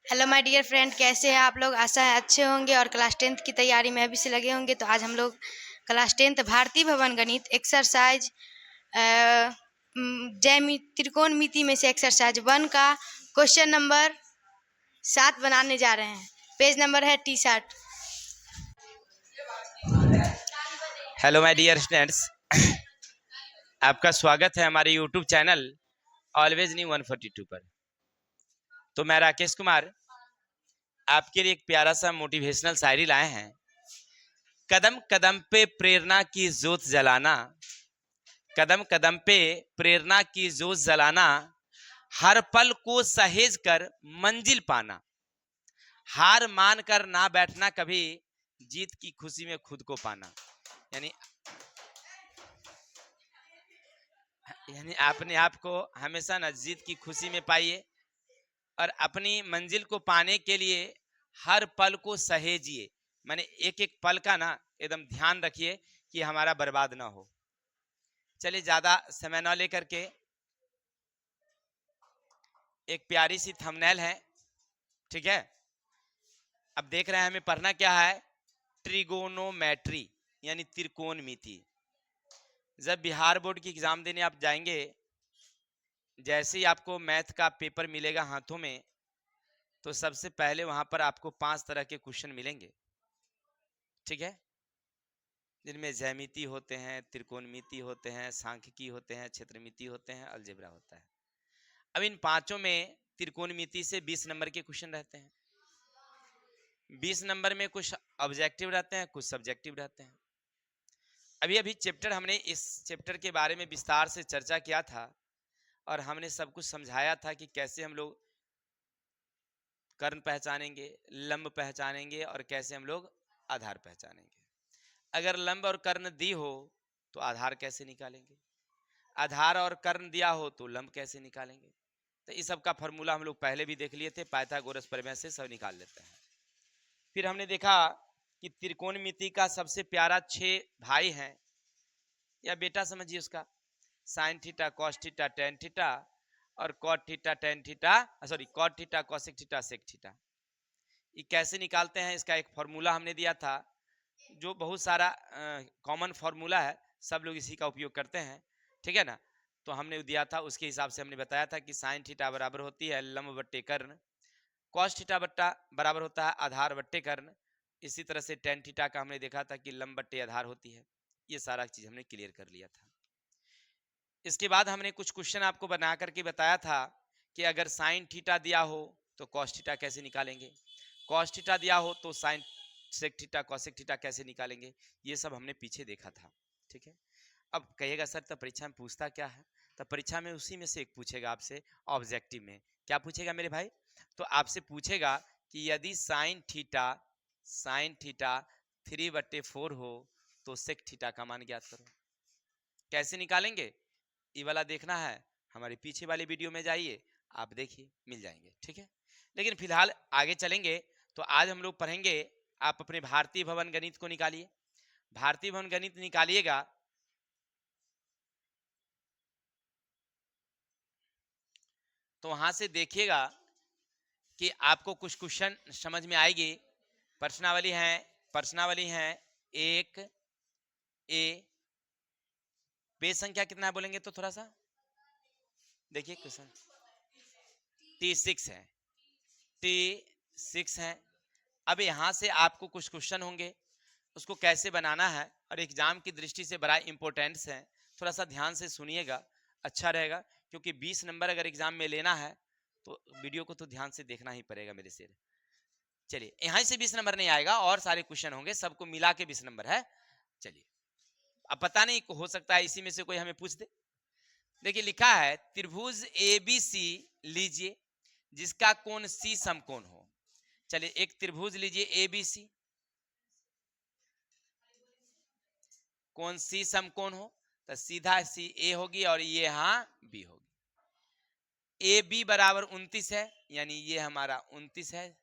Hello my dear friend, कैसे हैं आप लोग। आशा है अच्छे होंगे और क्लास 10th की तैयारी में अभी से लगे होंगे। तो आज हम लोग क्लास 10th भारतीय भवन गणित एक्सरसाइज त्रिकोणमिति में से एक्सरसाइज 1 का क्वेश्चन नंबर 7 बनाने जा रहे हैं। पेज नंबर है T60। Hello my dear students, आपका स्वागत है हमारे यूट्यूब चैनल ऑलवेज न्यू 142 पर। तो मैं राकेश कुमार आपके लिए एक प्यारा सा मोटिवेशनल शायरी लाए हैं। कदम कदम पे प्रेरणा की जोत जलाना, कदम कदम पे प्रेरणा की जोत जलाना, हर पल को सहेज कर मंजिल पाना, हार मान कर ना बैठना कभी, जीत की खुशी में खुद को पाना। यानी यानी अपने आप को हमेशा ना जीत की खुशी में पाइए और अपनी मंजिल को पाने के लिए हर पल को सहेजिए। माने एक एक पल का ना एकदम ध्यान रखिए कि हमारा बर्बाद ना हो। चलिए ज्यादा समय ना लेकर के एक प्यारी सी थंबनेल है, ठीक है। अब देख रहे हैं हमें पढ़ना क्या है, ट्रिगोनोमेट्री यानी त्रिकोणमिति। जब बिहार बोर्ड की एग्जाम देने आप जाएंगे, जैसे ही आपको मैथ का पेपर मिलेगा हाथों में, तो सबसे पहले वहां पर आपको 5 तरह के क्वेश्चन मिलेंगे, ठीक है, जिनमें ज्यामिति होते हैं, त्रिकोणमिति होते हैं, सांख्यिकी होते हैं, क्षेत्रमिति होते हैं, अलजेब्रा होता है। अब इन पांचों में त्रिकोणमिति से 20 नंबर के क्वेश्चन रहते हैं। 20 नंबर में कुछ ऑब्जेक्टिव रहते हैं, कुछ सब्जेक्टिव रहते हैं। अभी अभी चैप्टर हमने इस चैप्टर के बारे में विस्तार से चर्चा किया था और हमने सब कुछ समझाया था कि कैसे हम लोग कर्ण पहचानेंगे, लंब पहचानेंगे और कैसे हम लोग आधार पहचानेंगे। अगर लंब और कर्ण दी हो तो आधार कैसे निकालेंगे, आधार और कर्ण दिया हो तो लंब कैसे निकालेंगे। तो इस सब का फॉर्मूला हम लोग पहले भी देख लिए थे, पाइथागोरस प्रमेय से सब निकाल लेते हैं। फिर हमने देखा कि त्रिकोणमिति का सबसे प्यारा 6 भाई हैं, या बेटा समझिए उसका, sine theta, cos theta, tan theta और cot theta, tan theta, sorry cot theta, cosec theta, sec theta. ये कैसे निकालते हैं, इसका एक फॉर्मूला हमने दिया था, जो बहुत सारा कॉमन फॉर्मूला है, सब लोग इसी का उपयोग करते हैं, ठीक है ना। तो हमने दिया था, उसके हिसाब से हमने बताया था कि साइन थीटा बराबर होती है लंब बट्टे कर्ण, कॉस थीटा बट्टा बराबर होता है आधार बट्टे कर्ण, इसी तरह से टेन थीटा का हमने देखा था कि लंब बट्टे आधार होती है। ये सारा चीज हमने क्लियर कर लिया था। इसके बाद हमने कुछ क्वेश्चन आपको बना करके बताया था कि अगर साइन थीटा दिया हो तो कॉस थीटा कैसे निकालेंगे, कॉस थीटा दिया हो तो sine sec theta, cosec theta कैसे निकालेंगे। ये सब हमने पीछे देखा था, ठीक है। अब कहिएगा सर तब परीक्षा में पूछता क्या है, तब परीक्षा में उसी में से एक पूछेगा आपसे, ऑब्जेक्टिव में क्या पूछेगा मेरे भाई, तो आपसे पूछेगा कि यदि साइन थीटा 3/4 हो तो सेक थीटा का मान ज्ञात करो। कैसे निकालेंगे ये वाला देखना है, हमारे पीछे वाले वीडियो में जाइए, आप देखिए मिल जाएंगे, ठीक है। लेकिन फिलहाल आगे चलेंगे, तो आज हम लोग पढ़ेंगे, आप अपने भारतीय भवन गणित को निकालिए। भारतीय भवन गणित निकालिएगा तो वहां से देखिएगा कि आपको कुछ क्वेश्चन समझ में आएगी। प्रश्नावली है 1 ए। पेज संख्या कितना है बोलेंगे तो थोड़ा सा देखिए, क्वेश्चन T6 है, T6 है। अब यहां से आपको कुछ क्वेश्चन होंगे, उसको कैसे बनाना है और एग्जाम की दृष्टि से बड़ा इंपॉर्टेंस है, थोड़ा सा ध्यान से सुनिएगा, अच्छा रहेगा। क्योंकि 20 नंबर अगर एग्जाम में लेना है तो वीडियो को तो ध्यान से देखना ही पड़ेगा मेरे से। चलिए यहां से 20 नंबर नहीं आएगा, और सारे क्वेश्चन होंगे, सबको मिला के 20 नंबर है। चलिए अब पता नहीं, हो सकता है इसी में से कोई हमें पूछ दे। देखिए लिखा है त्रिभुज ABC लीजिए जिसका कोण C समकोण हो। चलिए एक त्रिभुज लीजिए ABC, कोण C समकोण हो, तो सीधा सी A होगी और ये यहाँ B होगी। AB बराबर 29 है, यानी ये हमारा 29 है।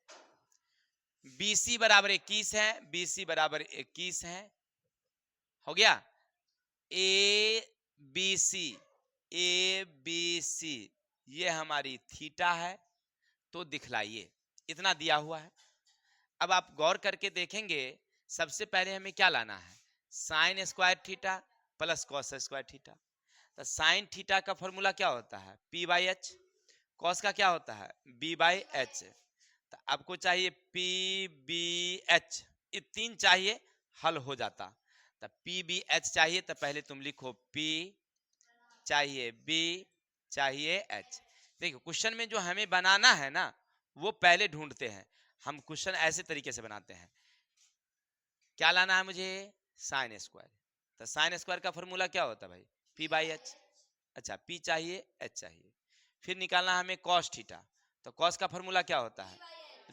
BC बराबर 21 है, BC बराबर 21 है, हो गया। ABC ये हमारी थीटा है, तो दिखलाइए। इतना दिया हुआ है। अब आप गौर करके देखेंगे, सबसे पहले हमें क्या लाना है, sign square theta plus cos square theta. तो साइन थीटा का फॉर्मूला क्या होता है, पी बाई एच। कॉस का क्या होता है, बी बाई एच। तो आपको चाहिए पी बी एच, ये तीन चाहिए, हल हो जाता। तो पी बी एच चाहिए तो पहले तुम लिखो पी चाहिए बी चाहिए एच। देखो क्वेश्चन में जो हमें बनाना है ना, वो पहले ढूंढते हैं। हम क्वेश्चन ऐसे तरीके से बनाते हैं, क्या लाना है मुझे, साइन स्क्वायर। तो साइन स्क्वायर का फॉर्मूला क्या होता है भाई, पी बाई एच। अच्छा, पी चाहिए एच चाहिए। फिर निकालना हमें कॉस थीटा, तो कॉस का फॉर्मूला क्या होता है,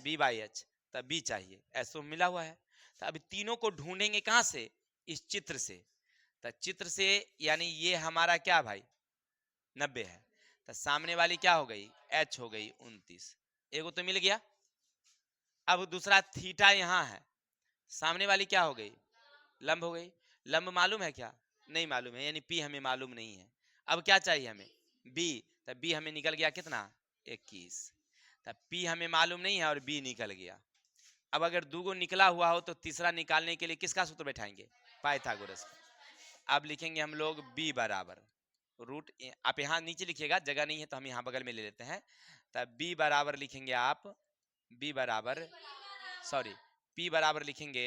बी बाई एच। तो बी चाहिए, ऐसा मिला हुआ है। तो अभी तीनों को ढूंढेंगे कहां से, इस चित्र से। तो चित्र से यानी ये हमारा क्या भाई 90 है। तो सामने वाली क्या हो गई, एच हो गई 29, एगो तो मिल गया। अब दूसरा थीटा यहाँ है, सामने वाली क्या हो गई, लंब हो गई। लंब मालूम है क्या, नहीं मालूम है, यानी पी हमें मालूम नहीं है। अब क्या चाहिए हमें, बी। तब बी हमें निकल गया कितना, 21। तब पी हमें मालूम नहीं है और बी निकल गया। अब अगर दूगो निकला हुआ हो तो तीसरा निकालने के लिए किसका सूत्र बैठाएंगे, पाइथागोरस का। अब लिखेंगे हम लोग बी बराबर रूट, आप यहाँ नीचे लिखिएगा, जगह नहीं है तो हम यहाँ बगल में ले लेते हैं। तब बी बराबर लिखेंगे आप, बी बराबर सॉरी पी बराबर लिखेंगे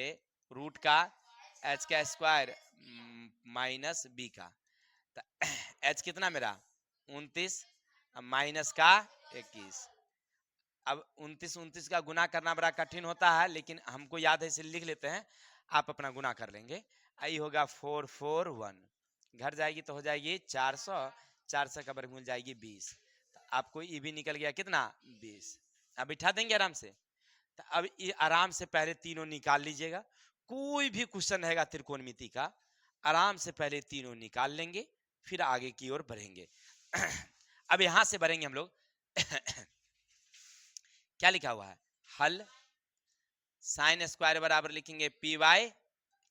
रूट का एच का स्क्वायर माइनस बी का। एच कितना मेरा 29, माइनस का 21। अब 29 का गुना करना बड़ा कठिन होता है, लेकिन हमको याद है इसलिए लिख लेते हैं। आप अपना गुना कर लेंगे, आई होगा 441, घर जाएगी तो हो जाएगी 400, 400 का वर्गमूल जाएगी 20। तो आपको ये भी निकल गया कितना 20। अब बिठा देंगे आराम से। तो अब ये आराम से पहले तीनों निकाल लीजिएगा। कोई भी क्वेश्चन रहेगा त्रिकोणमिति का, आराम से पहले तीनों निकाल लेंगे, फिर आगे की ओर बढ़ेंगे। अब यहां से बढ़ेंगे हम लोग। क्या लिखा हुआ है, हल साइन स्क्वायर बराबर लिखेंगे पी वाई,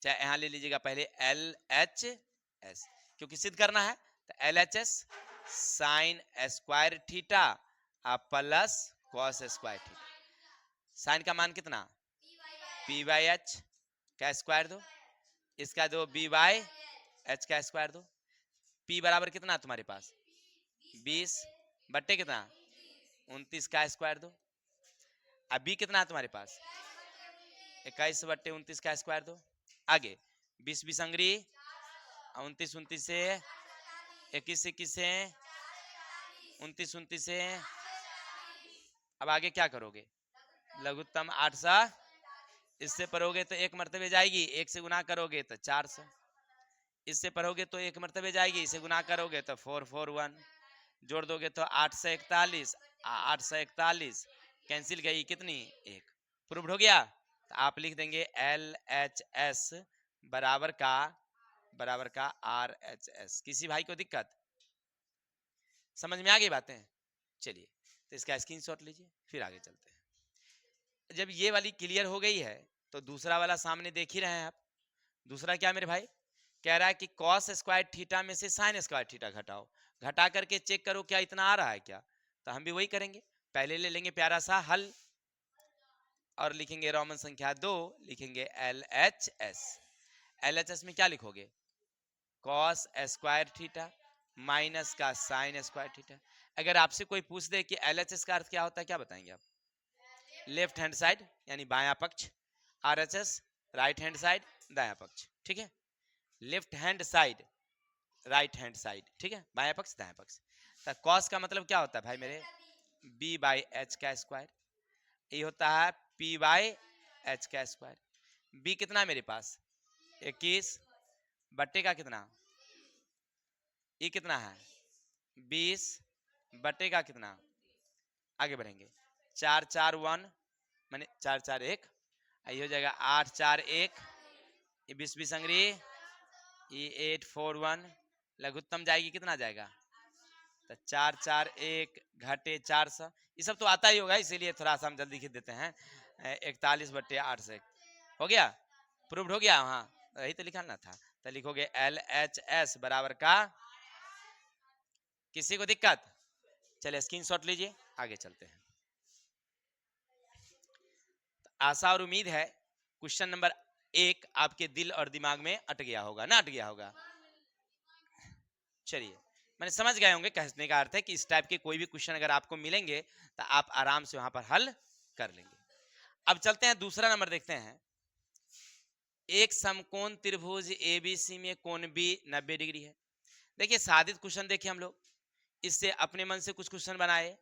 चाहे यहां ले लीजिएगा पहले एल एच एस, क्योंकि सिद्ध करना है। तो L H S sine square theta plus cos square theta. Sine का मान कितना, पी बाई एच का स्क्वायर दो, इसका दो बी बाई एच का स्क्वायर दो। पी बराबर कितना तुम्हारे पास 20 बट्टे कितना 29 का स्क्वायर दो। अब बी कितना है तुम्हारे पास 21 बट्टे 29 का स्क्वायर दो। आगे 20 20 अंग्री 29 29 से 21 21 से 29 29 से। अब आगे क्या करोगे, लघुत्तम 800, इससे पढ़ोगे तो एक मर्तबे जाएगी, एक से गुना करोगे तो 400, इससे पढ़ोगे तो एक मर्तबे जाएगी, इसे गुना करोगे तो 441, जोड़ दोगे तो 841, 841 कैंसिल गई कितनी एक, प्रूव्ड हो गया। तो आप लिख देंगे एल एच एस बराबर का आर एच एस। किसी भाई को दिक्कत, समझ में आ गई बातें, चलिए तो इसका स्क्रीनशॉट लीजिए, फिर आगे चलते हैं। जब ये वाली क्लियर हो गई है तो दूसरा वाला सामने देख ही रहे हैं आप। दूसरा क्या मेरे भाई, कह रहा है कि कॉस स्क्वायर थीटा में से साइन स्क्वायर थीटा घटाओ, घटा करके चेक करो क्या इतना आ रहा है क्या। तो हम भी वही करेंगे, पहले ले लेंगे प्यारा सा हल और लिखेंगे रोमन संख्या 2, लिखेंगे L H S. L H S में क्या लिखोगे, कॉस स्क्वायर थीटा माइनस का साइन स्क्वायर थीटा। अगर आपसे कोई पूछ दे कि एल एच एस का अर्थ क्या होता है, क्या बताएंगे आप, लेफ्ट हैंड साइड यानी बायां पक्ष, R H S right hand side दायां पक्ष, ठीक है, left hand side right hand side, ठीक है, बायां पक्ष दायां पक्ष। तो कॉस का मतलब क्या होता है भाई मेरे, बी बाई एच का स्क्वायर, ये होता है पी बाई एच का स्क्वायर। बी कितना मेरे पास 21 बट्टे का कितना, ये कितना है 20 बट्टे का कितना, आगे बढ़ेंगे 4 4 1 माने 4 4 1, ये हो जाएगा 8 4 1, ये 20 20 अंग्री, ये 8 4 1, लघुत्तम जाएगी कितना जाएगा, तो 4 4 1 घटे 400, ये सब तो आता ही होगा, इसीलिए थोड़ा सा हम जल्दी खींच देते हैं। 41 बट्टे 8 से हो गया, प्रूव्ड हो गया, हाँ यही तो लिखा ना था। तो लिखोगे एल एच एस बराबर का, किसी को दिक्कत, चलिए स्क्रीनशॉट लीजिए, आगे चलते हैं। आशा और उम्मीद है क्वेश्चन नंबर 1 आपके दिल और दिमाग में अट गया होगा ना, अट गया होगा। चलिए, मैंने समझ गए होंगे, कहने का अर्थ है कि इस टाइप के कोई भी क्वेश्चन अगर आपको मिलेंगे तो आप आराम से वहां पर हल कर लेंगे। अब चलते हैं दूसरा नंबर देखते हैं। एक समकोण त्रिभुज एबीसी में कोण बी 90 डिग्री है। देखिए सादित क्वेश्चन देखिए हम लोग, इससे अपने मन से कुछ क्वेश्चन बनाए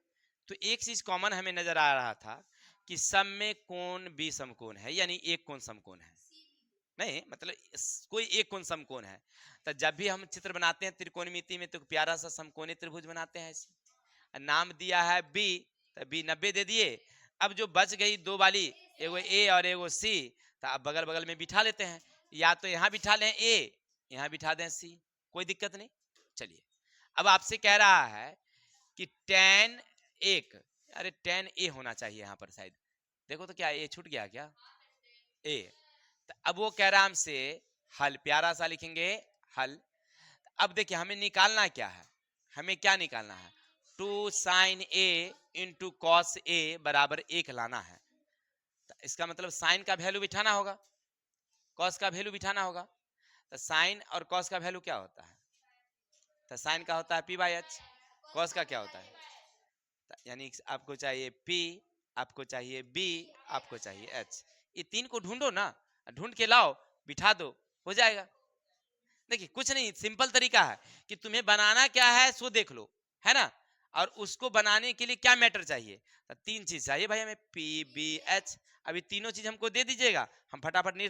तो एक चीज कॉमन हमें नजर आ रहा था कि सब में कोण बी समकोण है, यानी एक कोण समकोण है, नहीं मतलब कोई एक कोण समकोण है। तो जब भी हम चित्र बनाते हैं त्रिकोणमिति में तो प्यारा सा समकोणी त्रिभुज बनाते हैं ऐसे। नाम दिया है बी, तो बी 90 दे दिए। अब जो बच गई दो वाली, एगो ए और एगो सी, तो अब बगल बगल में बिठा लेते हैं, या तो यहाँ बिठा लें ए, यहाँ बिठा दें सी, कोई दिक्कत नहीं। चलिए, अब आपसे कह रहा है कि tan एक, अरे tan ए होना चाहिए यहाँ पर शायद, देखो तो क्या ए छूट गया क्या, ए। तो अब वो कह रहा है हमसे हल, प्यारा सा लिखेंगे हल। अब देखिए हमें निकालना क्या है, हमें क्या निकालना है, 2 sin a into cos A बराबर 1 लाना है। तो इसका मतलब साइन का वैल्यू बिठाना होगा, कॉस का वैल्यू बिठाना होगा। तो साइन और कॉस का वैल्यू क्या होता है, तो साइन का होता है p बाई एच, कॉस का क्या होता है, यानी आपको चाहिए p, आपको चाहिए b, आपको चाहिए h। ये तीन को ढूंढो ना, ढूंढ के लाओ, बिठा दो, हो जाएगा। देखिए कुछ नहीं, सिंपल तरीका है कि तुम्हें बनाना क्या है सो देख लो, है ना। और उसको बनाने के लिए क्या मैटर चाहिए, तो तीन चीज चाहिए भाई हमें, पी बी एच। अभी तीनों चीज हमको दे दीजिएगा, हम फटाफट नहीं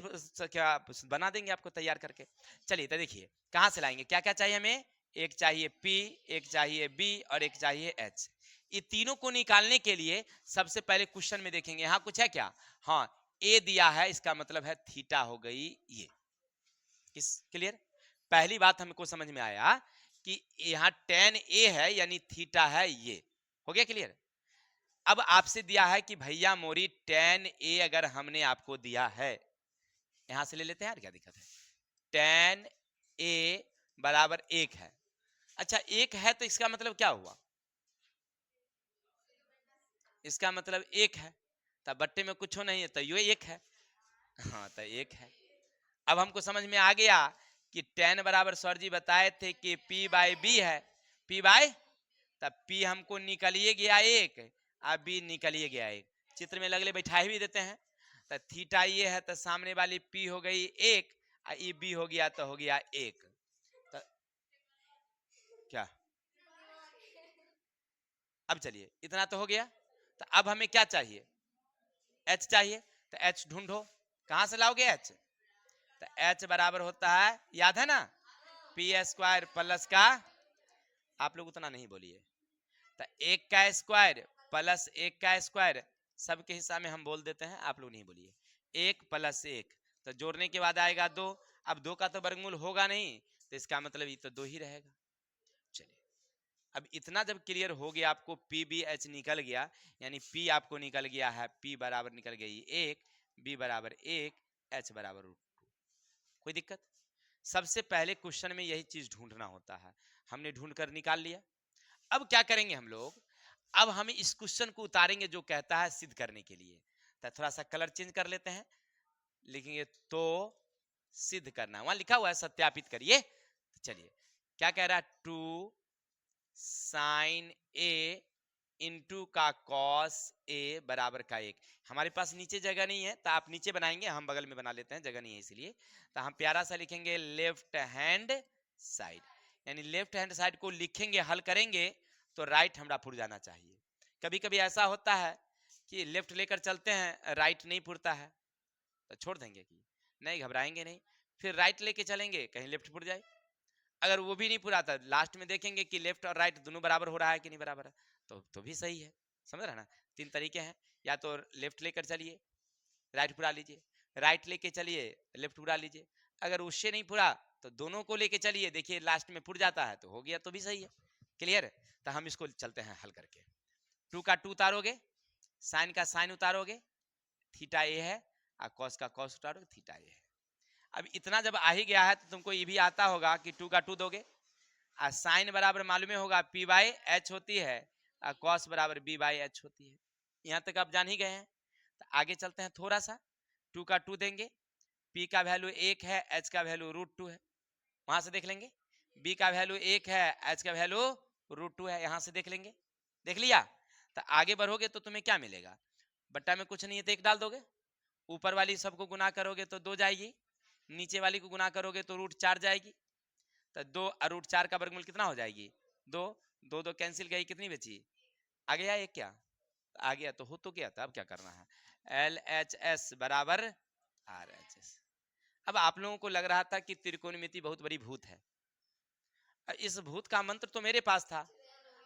क्या बना देंगे आपको तैयार करके। चलिए तो देखिए कहाँ से लाएंगे, क्या क्या चाहिए हमें, एक चाहिए P, एक चाहिए B और एक चाहिए H। ये तीनों को निकालने के लिए सबसे पहले क्वेश्चन में देखेंगे यहाँ कुछ है क्या, हाँ A दिया है, इसका मतलब है थीटा हो गई ये। किस क्लियर, पहली बात हमको समझ में आया कि यहाँ tan A है यानी थीटा है ये, हो गया क्लियर। अब आपसे दिया है कि भैया मोरी tan A अगर हमने आपको दिया है, यहां से ले लेते हैं यार, क्या दिक्कत है, tan A बराबर 1 है। अच्छा 1 है तो इसका मतलब क्या हुआ, इसका मतलब 1 है, तब बट्टे में कुछ हो नहीं है तो ये 1 है, हाँ तो 1 है। अब हमको समझ में आ गया कि tan बराबर सर जी बताए थे कि p बाई बी है, p बाई, तब p हमको निकलिए गया 1, अब b निकलिए गया 1, चित्र में लगले बैठा भी देते हैं। तो थीटा ये है तो सामने वाली p हो गई 1 और ये b हो गया तो हो गया 1। तो क्या, अब चलिए इतना तो हो गया, तो अब हमें क्या चाहिए, h चाहिए। तो h ढूंढो, कहां से लाओगे h, तो h बराबर होता है, याद है ना, पी स्क्वायर प्लस का, आप लोग उतना नहीं बोलिए, तो 1 का स्क्वायर प्लस 1 का स्क्वायर, सबके हिस्सा में हम बोल देते हैं, आप लोग नहीं बोलिए, 1 प्लस 1, तो जोड़ने के बाद आएगा 2। अब 2 का तो वर्गमूल होगा नहीं, तो इसका मतलब ये तो 2 ही रहेगा। चलिए अब इतना जब क्लियर हो गया, आपको पी बी एच निकल गया, यानी पी आपको निकल गया है, पी बराबर निकल गई 1, बी बराबर 1, एच बराबर √2, कोई दिक्कत। सबसे पहले क्वेश्चन में यही चीज ढूंढना होता है, हमने ढूंढ कर निकाल लिया। अब क्या करेंगे हम लोग, अब हम इस क्वेश्चन को उतारेंगे जो कहता है सिद्ध करने के लिए, तो थोड़ा सा कलर चेंज कर लेते हैं, लिखेंगे तो सिद्ध करना, वहां लिखा हुआ है सत्यापित करिए। तो चलिए क्या कह रहा है, 2 साइन ए इंटू का कॉस ए बराबर का 1। हमारे पास नीचे जगह नहीं है तो आप नीचे बनाएंगे, हम बगल में बना लेते हैं, जगह नहीं है इसलिए। तो हम प्यारा सा लिखेंगे लेफ्ट हैंड साइड, यानी लेफ्ट हैंड साइड को लिखेंगे, हल करेंगे तो राइट हमरा फुर जाना चाहिए। कभी कभी ऐसा होता है कि लेफ्ट लेकर चलते हैं, राइट नहीं फुरता है, तो छोड़ देंगे कि नहीं, घबराएंगे नहीं, फिर राइट लेके चलेंगे, कहीं लेफ्ट फुर जाए। अगर वो भी नहीं पूरा था, लास्ट में देखेंगे कि लेफ्ट और राइट दोनों बराबर हो रहा है कि नहीं बराबर है, तो भी सही है, समझ रहे ना। तीन तरीके हैं, या तो लेफ्ट लेकर चलिए राइट पूरा लीजिए, राइट लेके चलिए लेफ्ट पूरा लीजिए, अगर उससे नहीं पूरा तो दोनों को लेके चलिए, देखिए लास्ट में पुर जाता है तो हो गया, तो भी सही है, क्लियर। तो हम इसको चलते हैं हल करके, 2 का 2 उतारोगे, साइन का साइन उतारोगे, थीटा ए है, और कॉस का कॉस उतारोगे, थीटा ए है। अब इतना जब आ ही गया है तो तुमको ये भी आता होगा कि 2 का 2 दोगे, और साइन बराबर मालूम होगा पी बाई एच होती है, और कॉस बराबर बी बाई एच होती है। यहाँ तक आप जान ही गए हैं। तो आगे चलते हैं थोड़ा सा, 2 का 2 देंगे, p का वैल्यू 1 है, h का वैल्यू √2 है, वहां से देख लेंगे। b का वैल्यू 1 है, h का वैल्यू √2 है, यहां से देख लेंगे। देख लिया? तो आगे बढ़ोगे तो तुम्हें क्या मिलेगा, बट्टा में कुछ नहीं है तो 1 डाल दोगे, ऊपर वाली सबको गुना करोगे तो 2 जाएगी, नीचे वाली को गुना करोगे तो √4 जाएगी, तो 2 और √4 का वर्गमूल कितना हो जाएगी, 2, 2 2 कैंसिल गई, कितनी बची, आ गया एक, क्या आ गया, तो हो तो गया था, अब क्या करना है, LHS बराबर RHS। अब आप लोगों को लग रहा था कि त्रिकोणमिति बहुत बड़ी भूत है, इस भूत का मंत्र तो मेरे पास था,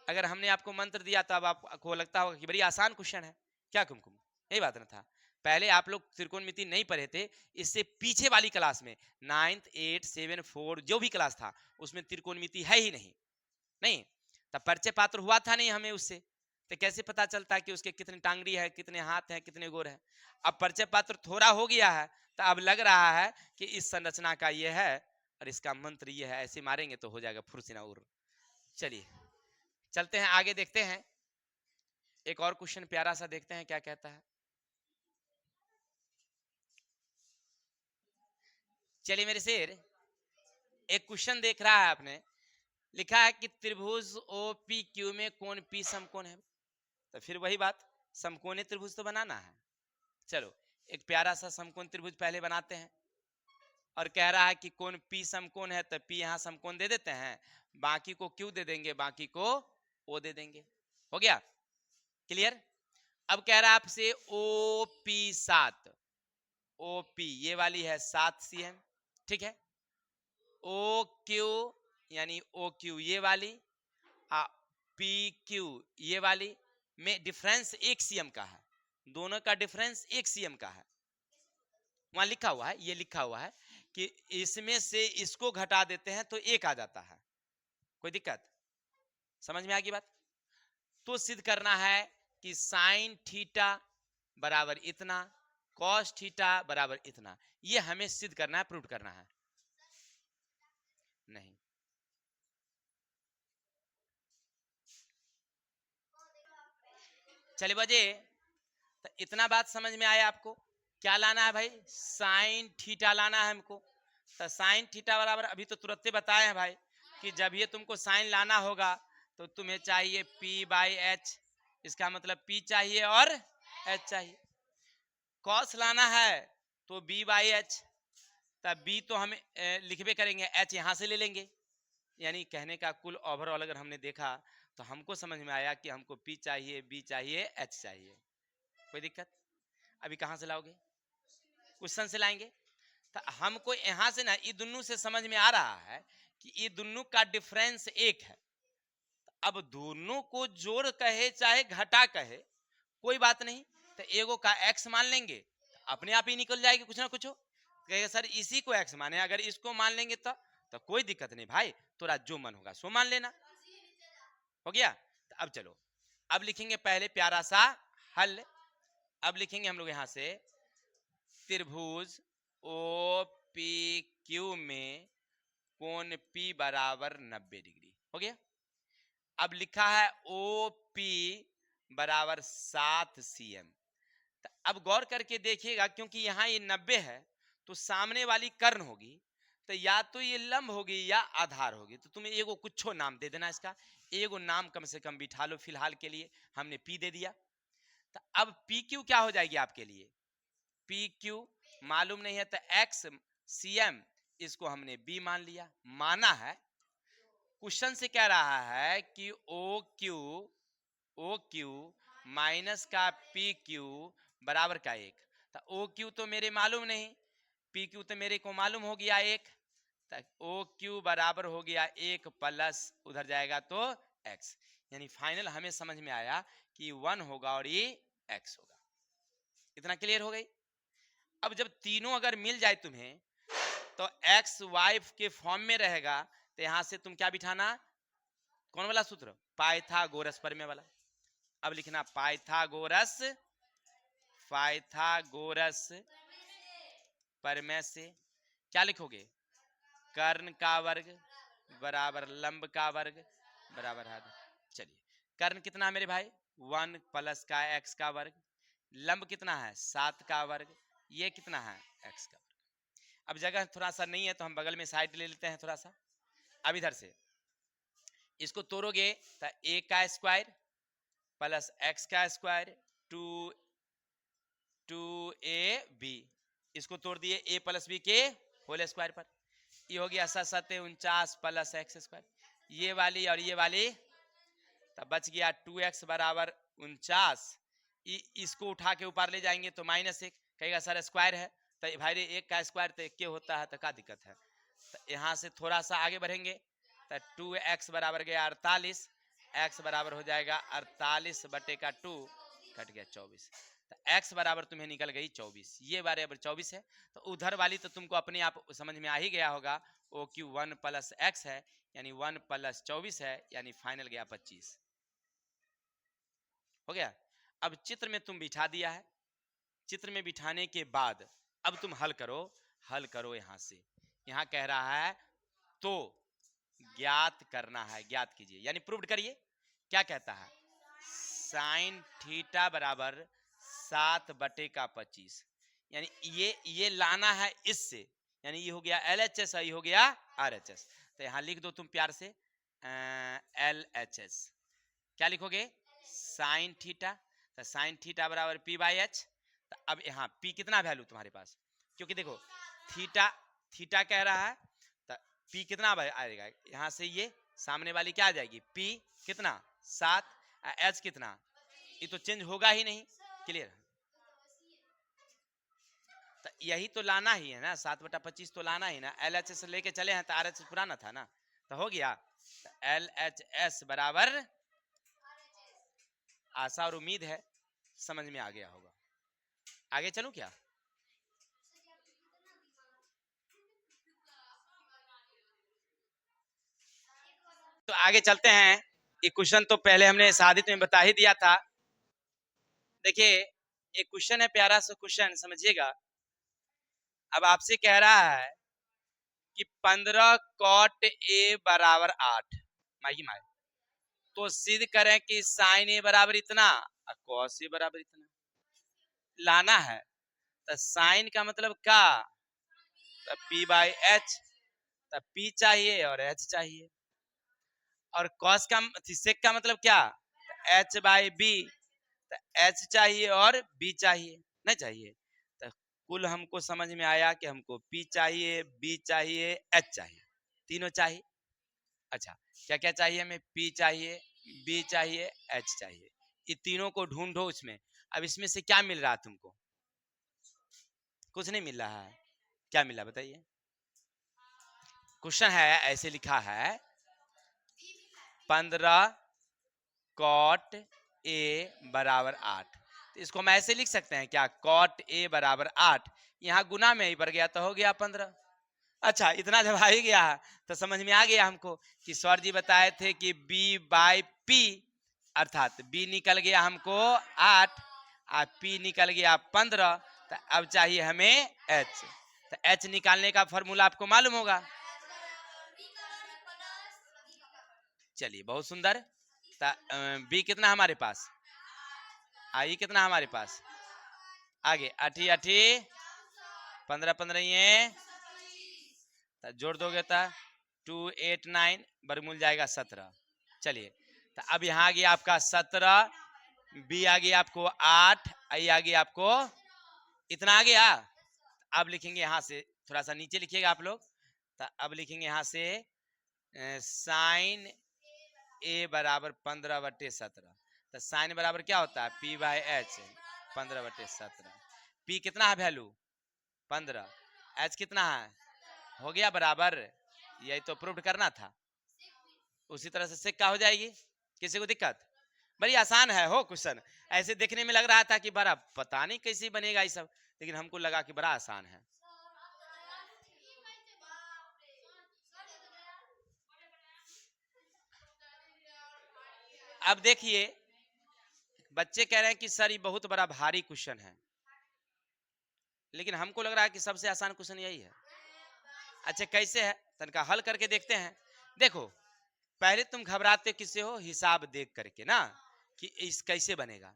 अगर हमने आपको मंत्र दिया तो अब आपको लगता होगा कि बड़ी आसान क्वेश्चन है, क्या कुमकुम, यही बात ना था। पहले आप लोग त्रिकोणमिति नहीं पढ़े थे, इससे पीछे वाली क्लास में 9th 8 7 4 जो भी क्लास था उसमें त्रिकोणमिति है ही नहीं, नहीं तब परिचय पात्र हुआ था नहीं हमें उससे, तो कैसे पता चलता कि उसके कितने टांगड़ी है, कितने हाथ हैं, कितने गोर हैं। अब परिचय पात्र थोड़ा हो गया है तो अब लग रहा है कि इस संरचना का ये है और इसका मंत्र ये है, ऐसे मारेंगे तो हो जाएगा फुरसिना उर। चलिए चलते हैं आगे, देखते हैं एक और क्वेश्चन प्यारा सा, देखते हैं क्या कहता है। चलिए मेरे शेर, एक क्वेश्चन देख रहा है आपने, लिखा है कि त्रिभुज OPQ में कोण P समकोण है, तो फिर वही बात, समकोणीय त्रिभुज तो बनाना है। चलो एक प्यारा सा समकोण त्रिभुज पहले बनाते हैं, और कह रहा है कि कोण P समकोण है, तो P यहाँ समकोण दे देते हैं, बाकी को Q दे देंगे, बाकी को O दे देंगे, हो गया क्लियर। अब कह रहा है आपसे OP7, OP ये वाली है 7 cm, ठीक है, OQ यानी OQ ये वाली, PQ ये वाली में डिफरेंस 1 cm का है, दोनों का डिफरेंस 1 cm का है, वहां लिखा हुआ है, ये लिखा हुआ है कि इसमें से इसको घटा देते हैं तो 1 आ जाता है, कोई दिक्कत, समझ में आ गई बात। तो सिद्ध करना है कि साइन थीटा बराबर इतना, कॉस थीटा बराबर इतना, ये हमें सिद्ध करना है, प्रूव करना है। नहीं चलिए बजे, तो इतना बात समझ में आया आपको, क्या लाना है भाई, साइन थीटा लाना है हमको। तो साइन थीटा बराबर अभी तो तुरंत बताए हैं भाई कि जब ये तुमको साइन लाना होगा तो तुम्हें चाहिए P/H, इसका मतलब P चाहिए और H चाहिए। कॉस लाना है तो B/H, तब B तो हम लिखबे करेंगे, H यहाँ से ले लेंगे, यानी कहने का कुल ओवरऑल अगर हमने देखा तो हमको समझ में आया कि हमको P चाहिए, B चाहिए, H चाहिए, कोई दिक्कत। अभी कहाँ से लाओगे, क्वेश्चन से लाएंगे। तो हमको यहाँ से ना ये दोनों से समझ में आ रहा है कि ये दोनों का डिफरेंस 1 है, अब दोनों को जोड़ कहे चाहे घटा कहे कोई बात नहीं, तो एगो का x मान लेंगे तो अपने आप ही निकल जाएगी कुछ ना कुछ, कहेगा सर इसी को x माने, अगर इसको मान लेंगे तो कोई दिक्कत नहीं भाई, तोरा जो मन होगा सो मान लेना, हो गया। तो अब चलो, अब लिखेंगे पहले प्यारा सा हल, अब लिखेंगे हम लोग यहां से त्रिभुज OPQ में कोण P बराबर 90 डिग्री, हो गया। अब लिखा है OP बराबर 7 cm, तो अब गौर करके देखिएगा क्योंकि यहाँ ये 90 है तो सामने वाली कर्ण होगी, तो या तो ये लंब होगी या आधार होगी, तो तुम्हें एगो कुछ नाम दे देना, इसका एगो नाम कम से कम बिठा लो, फिलहाल के लिए हमने P दे दिया। तो अब PQ क्या हो जाएगी आपके लिए, PQ मालूम नहीं है तो X cm, इसको हमने B मान लिया, माना है। क्वेश्चन से कह रहा है कि OQ माइनस का PQ बराबर का 1, तो OQ तो मेरे मालूम नहीं, PQ तो मेरे को मालूम हो गया 1, तो OQ बराबर हो गया 1 प्लस उधर जाएगा तो x, यानी फाइनल हमें समझ में आया कि 1 होगा और ये x होगा। इतना क्लियर हो गई। अब जब तीनों अगर मिल जाए तुम्हें तो x y के फॉर्म में रहेगा, तो यहां से तुम क्या बिठाना, कौन वाला सूत्र, पाइथागोरस प्रमेय वाला। अब लिखना पाइथागोरस प्रमेय से क्या लिखोगे, कर्ण का वर्ग बराबर लंब का वर्ग बराबर है। चलिए कर्ण कितना मेरे भाई, 1 प्लस का x का वर्ग, लंब कितना है 7 का वर्ग, ये कितना है x का वर्ग। अब जगह थोड़ा सा नहीं है तो हम बगल में साइड ले लेते हैं थोड़ा सा। अब इधर से इसको तोड़ोगे तो a का स्क्वायर प्लस x का स्क्वायर 2ab, इसको तोड़ दिए a प्लस बी के होल स्क्वायर पर, ये हो गया 7×7 प्लस x स्क्वायर, ये वाली और ये वाली, तब बच गया 2x बराबर 49। इसको उठा के ऊपर ले जाएंगे तो -1, कहेगा सर स्क्वायर है, तो भाई रे 1 का स्क्वायर तो 1 के होता है, तो क्या दिक्कत है। तो यहाँ से थोड़ा सा आगे बढ़ेंगे तो 2x बराबर गया 48, x बराबर हो जाएगा 48/2, कट गया 24, तो x बराबर तुम्हें निकल गई 24, ये बराबर 24 है। तो उधर वाली तो तुमको अपने आप समझ में आ ही गया होगा, OQ 1 + x है, यानी 1 + 24 है, यानी फाइनल गया 25, हो गया। अब चित्र में तुम बिठा दिया है, चित्र में बिठाने के बाद अब तुम हल करो यहां से, यहां कह रहा है तो ज्ञात करना है, ज्ञात कीजिए यानी प्रूव करिए। क्या कहता है, साइन थीटा बराबर 7/25, यानी ये लाना है इससे, यानी ये हो गया LHS और ये हो गया RHS, तो यहां लिख दो तुम प्यार से LHS। क्या लिखोगे, साइन थीटा, तो साइन थीटा बराबर p/h। तो अब यहाँ p कितना वैल्यू तुम्हारे पास, क्योंकि देखो थीटा कह रहा है, तो p कितना आएगा, यहाँ से ये सामने वाली क्या आ जाएगी p कितना 7, h कितना, ये तो चेंज होगा ही नहीं, क्लियर। तो यही तो लाना ही है ना, 7/25 तो लाना ही ना, LHS लेके चले हैं तो RHS पुराना था ना, तो हो गया LHS बराबर, आशा और उम्मीद है समझ में आ गया होगा। आगे चलूं क्या, तो आगे चलते हैं। ये क्वेश्चन तो पहले हमने सादित में बता ही दिया था। देखिए एक क्वेश्चन है, प्यारा सा क्वेश्चन, समझिएगा। अब आपसे कह रहा है कि 15 cot a बराबर 8, माई तो सिद्ध करें कि साइन a बराबर इतना और cos a बराबर इतना लाना है। तो साइन का मतलब क्या, तो p/h, तो p चाहिए और h चाहिए, और cos का sec का मतलब क्या, h/b, तो h चाहिए और b चाहिए, नहीं चाहिए। तो कुल हमको समझ में आया कि हमको p चाहिए, b चाहिए, h चाहिए, तीनों चाहिए। अच्छा क्या क्या चाहिए हमें, p चाहिए, b चाहिए, h चाहिए, ये तीनों को ढूंढो उसमें। अब इसमें से क्या मिल रहा है तुमको, कुछ नहीं मिल रहा है, क्या मिला बताइए। क्वेश्चन है ऐसे लिखा है 15 cot a बराबर 8, तो इसको हम ऐसे लिख सकते हैं क्या, cot a बराबर 8, यहाँ गुना में ही बढ़ गया तो हो गया 15। अच्छा इतना जब आ ही गया तो समझ में आ गया हमको कि सर जी बताए थे कि b/p, अर्थात b निकल गया हमको 8 और p निकल गया 15, तो अब चाहिए हमें h। तो h निकालने का फॉर्मूला आपको मालूम होगा, चलिए बहुत सुंदर। b कितना हमारे पास, आई कितना हमारे पास, आगे 8 8 15 15 ये, जोड़ दोगे तो 2 8 9 बरमूल जाएगा 17। चलिए तो अब यहाँ आ गया आपका 17, बी आ गया आपको 8, आई आ गया आपको इतना आ गया। अब लिखेंगे यहाँ से थोड़ा सा नीचे लिखिएगा आप लोग, तो अब लिखेंगे यहाँ से साइन ए बराबर 15/17, तो साइन बराबर क्या होता है p/h 15/17, p कितना है वैल्यू 15, h कितना है, हो गया बराबर, यही तो प्रूव करना था। उसी तरह से सेक का हो जाएगी, किसी को दिक्कत, बड़ी आसान है हो क्वेश्चन, ऐसे देखने में लग रहा था कि बड़ा पता नहीं कैसे बनेगा ये सब, लेकिन हमको लगा कि बड़ा आसान है। अब देखिए बच्चे कह रहे हैं कि सर ये बहुत बड़ा भारी क्वेश्चन है, लेकिन हमको लग रहा है कि सबसे आसान क्वेश्चन यही है। अच्छा कैसे है, तनका हल करके देखते हैं। देखो पहले तुम घबराते किससे हो, हिसाब देख करके ना कि इस कैसे बनेगा।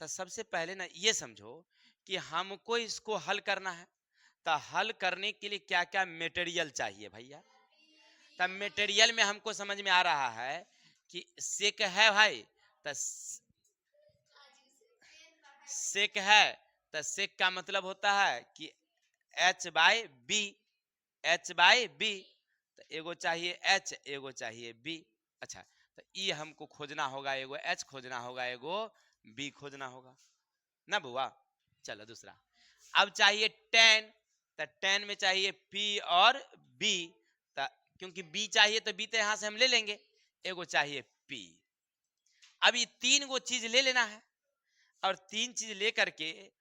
तो सबसे पहले ना ये समझो कि हमको इसको हल करना है, तो हल करने के लिए क्या क्या मटेरियल चाहिए भैया। तब मटेरियल में हमको समझ में आ रहा है कि सेक है भाई, तो सेक है, तो सेक का मतलब होता है कि H by B, H by B, तो एगो चाहिए एच, एगो चाहिए बी। अच्छा, तो ई हमको खोजना होगा, एगो एच खोजना होगा, एगो बी खोजना होगा ना बुआ। चलो दूसरा, अब चाहिए टेन, तो टेन में चाहिए पी और बी, तो क्योंकि बी चाहिए तो बी तो यहां से हम ले लेंगे, एगो चाहिए पी। अब ये तीन गो चीज ले लेना है और तीन चीज लेकर के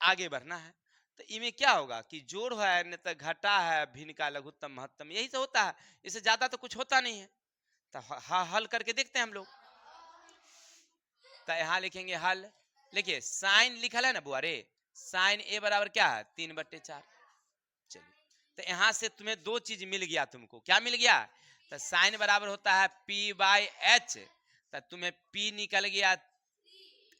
आगे बढ़ना है। तो इनमें क्या होगा कि जोड़ है न तो घटा है, भिन्न का लघुत्तम महत्तम, यही से होता है, इससे ज्यादा तो कुछ होता नहीं है। तो हल करके देखते हैं हम लोग। तो यहां लिखेंगे हल, लिखिए साइन लिखल है ना बुआ रे, साइन ए बराबर क्या है 3/4। चलिए, तो यहां से तुम्हें दो चीज मिल गया, तुमको क्या मिल गया, तो साइन बराबर होता है पी बाई एच, तो तुम्हें पी निकल गया,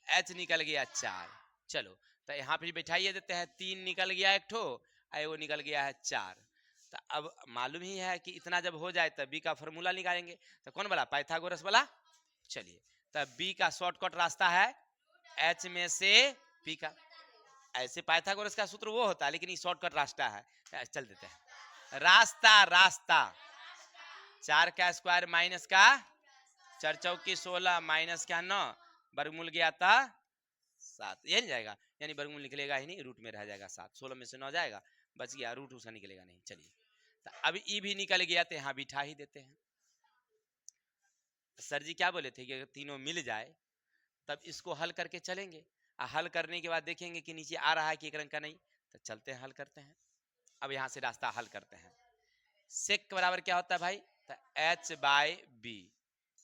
एच निकल गया 4। चलो, तो यहाँ पे बैठाइए देते हैं, 3 निकल गया एक ठो, वो निकल गया है 4। तो अब मालूम ही है कि इतना जब हो जाए तब बी का फॉर्मूला निकालेंगे, तो कौन वाला, पाइथागोरस वाला। चलिए, तब बी का शॉर्टकट रास्ता है एच में से पी का, ऐसे पाइथागोरस का सूत्र वो होता है, लेकिन ये शॉर्टकट रास्ता है, चल देते हैं। रास्ता रास्ता 4 का स्क्वायर माइनस का 4 चौकी 16 माइनस का 9, वर्गमूल गया था 7, ये नहीं जाएगा, यानी वर्गमूल निकलेगा ही नहीं, रूट में रह जाएगा 7, 16 में से 9 जाएगा, बच गया, रूट उसका निकलेगा नहीं। चलिए, तो अब ई भी निकल गया, तो यहाँ बिठा ही देते हैं। सर जी क्या बोले थे कि अगर तीनों मिल जाए तब इसको हल करके चलेंगे, हल करने के बाद देखेंगे कि नीचे आ रहा है कि एक रंग का नहीं, तो चलते हैं हल करते हैं। अब यहाँ से रास्ता हल करते हैं। सेक बराबर क्या होता है भाई, तो एच बाई बी,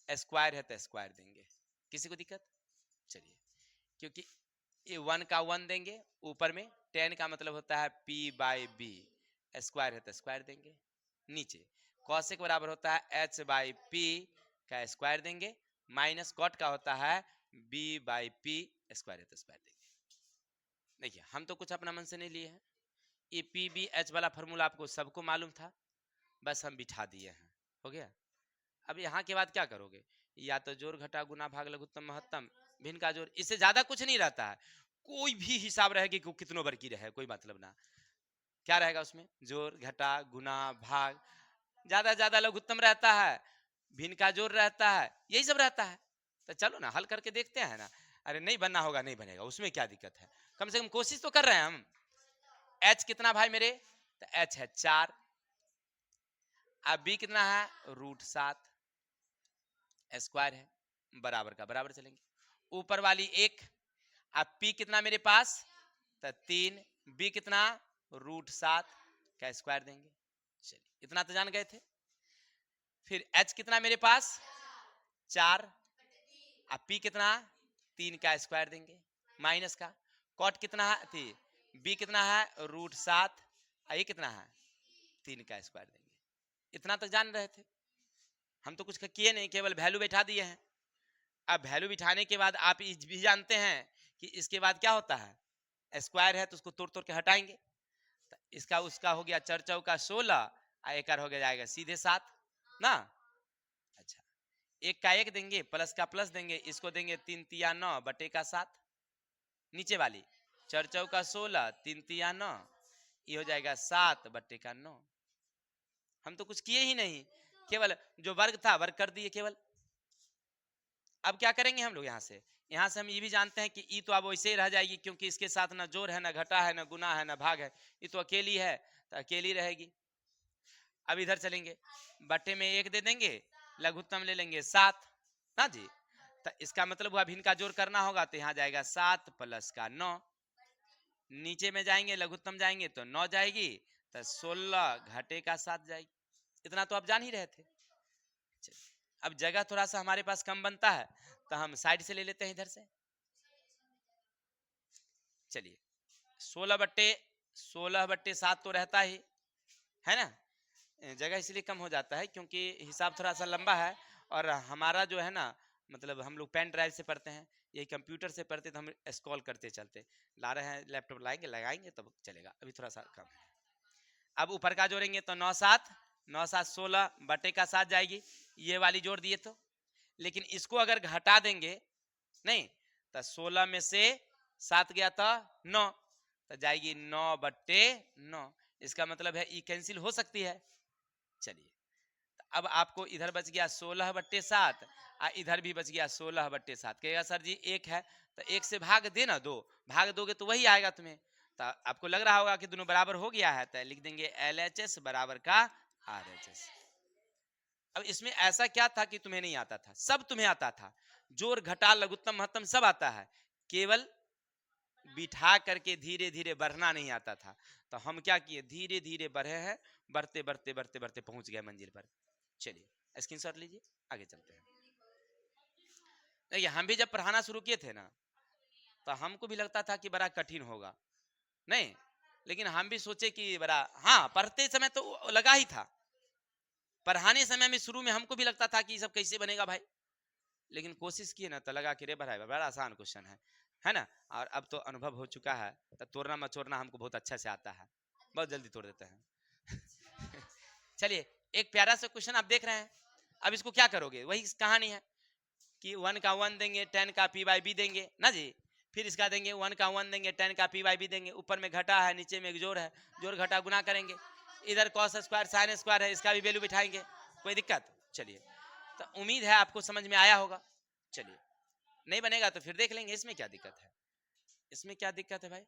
स्क्वायर है तो स्क्वायर देंगे, किसी को दिक्कत। चलिए, क्योंकि ये 1 का 1 देंगे ऊपर में, 10 का मतलब होता है पी बाई बी, स्क्वायर है तो स्क्वायर देंगे। नीचे कॉसेक बराबर होता है एच बाई पी का स्क्वायर देंगे, माइनस कॉट का होता है बी बाई पी, स्क्वायर है तो स्क्वायर देंगे। देखिए, हम तो कुछ अपना मन से नहीं लिए हैं, ये पी बी एच वाला फॉर्मूला आपको सबको मालूम था, बस हम बिठा दिए हैं, हो गया। अब यहाँ के बाद क्या करोगे, या तो जोड़ घटा गुना भाग लघुत्तम महत्तम, भिन्न का जोड़, इससे ज्यादा कुछ नहीं रहता है। कोई भी हिसाब रहेगी कि कितनों बार की रहे कोई मतलब ना, क्या रहेगा उसमें, जोड़ घटा गुना भाग, ज्यादा लघुत्तम रहता है, भिन्न का जोड़ रहता है, यही सब रहता है। तो चलो ना हल करके देखते हैं ना। अरे नहीं बनना होगा नहीं बनेगा, उसमें क्या दिक्कत है, कम से कम कोशिश तो कर रहे हैं हम। एच कितना भाई मेरे, तो एच है 4, अब बी कितना है √7, स्क्वायर है, बराबर का बराबर चलेंगे, ऊपर वाली 1, अब पी कितना मेरे पास, तो 3, बी कितना √7 का स्क्वायर देंगे। चलिए, इतना तो जान गए थे। फिर एच कितना मेरे पास 4, अब पी कितना 3 का स्क्वायर देंगे, माइनस का कॉट कितना है थी, बी कितना है √7, ये कितना है 3 का स्क्वायर देंगे। इतना तक जान रहे थे, हम तो कुछ किए नहीं, केवल वैल्यू बैठा दिए हैं। अब वैल्यू बिठाने के बाद आप भी जानते हैं कि इसके बाद क्या होता है, स्क्वायर है तो उसको तोड़ तोड़ के हटाएंगे, तो इसका उसका हो गया 4 चौका 16, एक हो गया जाएगा सीधे 7 ना। अच्छा, 1 का 1 देंगे, प्लस का प्लस देंगे, इसको देंगे 3 तिया 9 बटे का 7, नीचे वाली 4 चौका 16 3 तिया 9, ये हो जाएगा 7 बटे का 9। हम तो कुछ किए ही नहीं, केवल जो वर्ग था वर्ग कर दिए केवल। अब क्या करेंगे हम लोग, यहाँ से हम ये भी जानते हैं कि ई तो अब वैसे ही रह जाएगी, क्योंकि इसके साथ ना जोड़ है ना घटा है ना गुना है ना भाग है, ये तो अकेली है, तो अकेली रहेगी। अब इधर चलेंगे, बटे में 1 दे देंगे, लघुत्तम ले लेंगे 7 ना जी, तो इसका मतलब हुआ भिन्न का जोड़ करना होगा, तो यहाँ जाएगा 7 प्लस का 9, नीचे में जाएंगे लघुत्तम जाएंगे तो 9 जाएगी, तो 16 घटे का 7 जाएगी। इतना तो आप जान ही रहे थे। अब जगह थोड़ा सा हमारे पास कम बनता है, तो हम साइड से ले लेते हैं इधर से। चलिए, 16/7 तो रहता ही है ना, जगह इसलिए कम हो जाता है क्योंकि हिसाब थोड़ा सा लंबा है, और हमारा जो है ना, मतलब हम लोग पेन ड्राइव से पढ़ते हैं, यही कंप्यूटर से पढ़ते तो हम स्क्रॉल करते चलते, ला रहे हैं लैपटॉप लाएंगे लगाएंगे तब चलेगा, अभी थोड़ा सा कम है। अब ऊपर का जोड़ेंगे तो 9 7 9 7 16 बटे का 7 जाएगी, ये वाली जोड़ दिए तो। लेकिन इसको अगर घटा देंगे नहीं तो 16 में से 7 गया तो 9, तो जाएगी 9 बट्टे 9। इसका मतलब है ई कैंसिल हो सकती है। चलिए अब आपको इधर बच गया 16 बट्टे 7 और इधर भी बच गया 16 बट्टे 7। कहेगा सर जी 1 है तो 1 से भाग देना, 2 भाग दोगे तो वही आएगा तुम्हें। तो आपको लग रहा होगा कि दोनों बराबर हो गया है, तो लिख देंगे LHS बराबर का RHS। अब इसमें ऐसा क्या था कि तुम्हें नहीं आता था? सब तुम्हें आता था, जोड़ घटा लघुत्तम महत्तम सब आता है, केवल बिठा करके धीरे धीरे बढ़ना नहीं आता था। तो हम क्या किए, धीरे धीरे बढ़े हैं, बढ़ते बढ़ते बढ़ते बढ़ते पहुंच गए मंजिल पर। चलिए स्क्रीनशॉट लीजिए, आगे चलते हैं। देखिए हम भी जब पढ़ाना शुरू किए थे ना तो हमको भी लगता था कि बड़ा कठिन होगा, नहीं, लेकिन हम भी सोचे कि बड़ा, हाँ पढ़ते समय तो लगा ही था, पढ़ाने समय में शुरू में हमको भी लगता था कि सब कैसे बनेगा भाई, लेकिन कोशिश किए ना तो लगा कि रे भाई बड़ा आसान क्वेश्चन है ना। और अब तो अनुभव हो चुका है तो तोड़ना मचोड़ना हमको बहुत अच्छा से आता है, बहुत जल्दी तोड़ देते हैं। चलिए एक प्यारा सा क्वेश्चन आप देख रहे हैं, अब इसको क्या करोगे, वही कहानी है कि 1 का 1 देंगे, 10 का p/b देंगे ना जी, फिर इसका देंगे 1 का 1 देंगे, 10 का p/b देंगे, ऊपर में घटा है नीचे में एक जोड़ है, जोड़ घटा गुना करेंगे, इधर cos स्क्वायर sin स्क्वायर है, इसका भी वैल्यू बिठाएंगे, कोई दिक्कत। चलिए तो उम्मीद है आपको समझ में आया होगा। चलिए नहीं बनेगा तो फिर देख लेंगे, इसमें क्या दिक्कत है, इसमें क्या दिक्कत है भाई।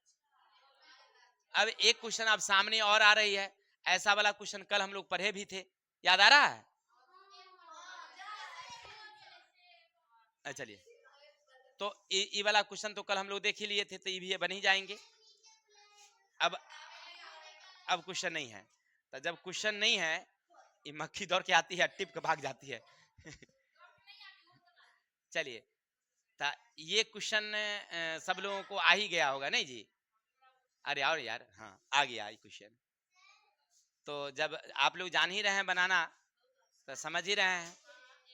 अब एक क्वेश्चन अब सामने और आ रही है, ऐसा वाला क्वेश्चन कल हम लोग पढ़े भी थे, याद आ रहा है? चलिए तो ये वाला क्वेश्चन तो कल हम लोग देख ही लिए थे, तो ये भी बन ही जाएंगे। अब क्वेश्चन नहीं है, तो जब क्वेश्चन नहीं है ये मक्खी दौड़ के आती है, टिप के भाग जाती है। चलिए तो ये क्वेश्चन सब लोगों को आ ही गया होगा नहीं जी, अरे और यार हाँ आ गया ये क्वेश्चन। तो जब आप लोग जान ही रहे हैं बनाना तो समझ ही रहे हैं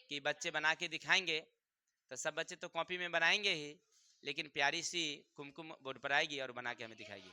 कि बच्चे बना के दिखाएंगे, तो सब बच्चे तो कॉपी में बनाएंगे ही, लेकिन प्यारी सी कुमकुम बोर्ड पर आएगी और बना के हमें दिखाएगी।